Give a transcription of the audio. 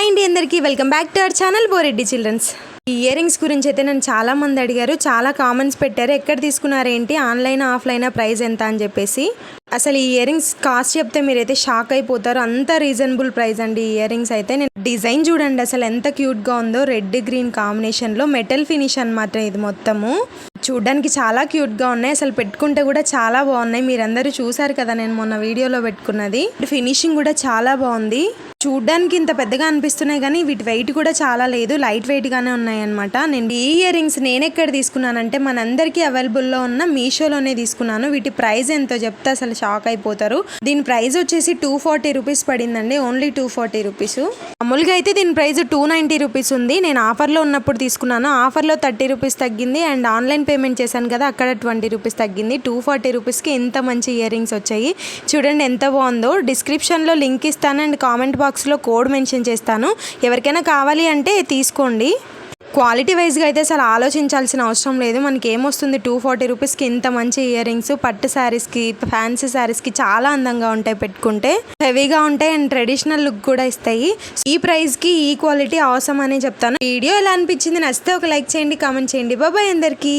Hi అండి అందరికీ welcome back to our channel Boreddy children's. ఈ ఇయర్ రింగ్స్ గురించి అయితే నన్ను చాలా మంది అడిగారు, చాలా కామెంట్స్ పెట్టారు. ఎక్కడ తీసుకున్నారేంటి, ఆన్లైన్ ఆఫ్లైన్ ప్రైస్ ఎంత అని చెప్పేసి. అసలు ఈ ఇయర్ రింగ్స్ కాస్ట్ చెప్తే మీరైతే షాక్ అయిపోతారు, అంత రీజనబుల్ ప్రైస్ అండి ఈ ఇయర్ రింగ్స్ అయితే. నేను డిజైన్ చూడండి అసలు ఎంత క్యూట్గా ఉందో, రెడ్ గ్రీన్ కాంబినేషన్లో మెటల్ ఫినిష్ అనమాట. ఇది మొత్తము చూడడానికి చాలా క్యూట్గా ఉన్నాయి, అసలు పెట్టుకుంటే కూడా చాలా బాగున్నాయి. మీరందరూ చూసారు కదా నేను మొన్న వీడియోలో పెట్టుకున్నది. ఫినిషింగ్ కూడా చాలా బాగుంది. చూడ్డానికి ఇంత పెద్దగా అనిపిస్తున్నాయి కానీ వీటి వెయిట్ కూడా చాలా లేదు, లైట్ వెయిట్గానే ఉన్నాయి అనమాట. నేను ఈ ఇయర్ రింగ్స్ నేను ఎక్కడ తీసుకున్నానంటే మనందరికీ అవైలబుల్లో ఉన్న మీషోలోనే తీసుకున్నాను. వీటి ప్రైస్ ఎంతో చెప్తే అసలు షాక్ అయిపోతారు. దీని ప్రైస్ వచ్చేసి 240 రూపీస్ పడిందండి, ఓన్లీ 240 రూపీస్. మామూలుగా అయితే దీని ప్రైస్ 290 రూపీస్ ఉంది. నేను ఆఫర్లో ఉన్నప్పుడు తీసుకున్నాను, ఆఫర్లో 30 రూపీస్ తగ్గింది. అండ్ ఆన్లైన్ పేమెంట్ చేశాను కదా, అక్కడ 20 రూపీస్ తగ్గింది. 240 రూపీస్కి ఎంత మంచి ఇయర్ రింగ్స్ వచ్చాయి చూడండి, ఎంత బాగుందో. డిస్క్రిప్షన్లో లింక్ ఇస్తాను అండ్ కామెంట్ బాక్స్లో కోడ్ మెన్షన్ చేస్తాను, ఎవరికైనా కావాలి అంటే తీసుకోండి. క్వాలిటీ వైజ్గా అయితే అసలు ఆలోచించాల్సిన అవసరం లేదు. మనకి ఏమొస్తుంది 240 రూపీస్కి ఇంత మంచి ఇయర్ రింగ్స్. పట్టు శారీస్కి, ఫ్యాన్సీ శారీస్కి చాలా అందంగా ఉంటాయి, పెట్టుకుంటే హెవీగా ఉంటాయి అండ్ ట్రెడిషనల్ లుక్ కూడా ఇస్తాయి. ఈ ప్రైస్కి ఈ క్వాలిటీ అవసరం అని చెప్తాను. వీడియో ఎలా అనిపించింది, నచ్చితే ఒక లైక్ చేయండి, కామెంట్ చేయండి. బాయ్ అందరికీ.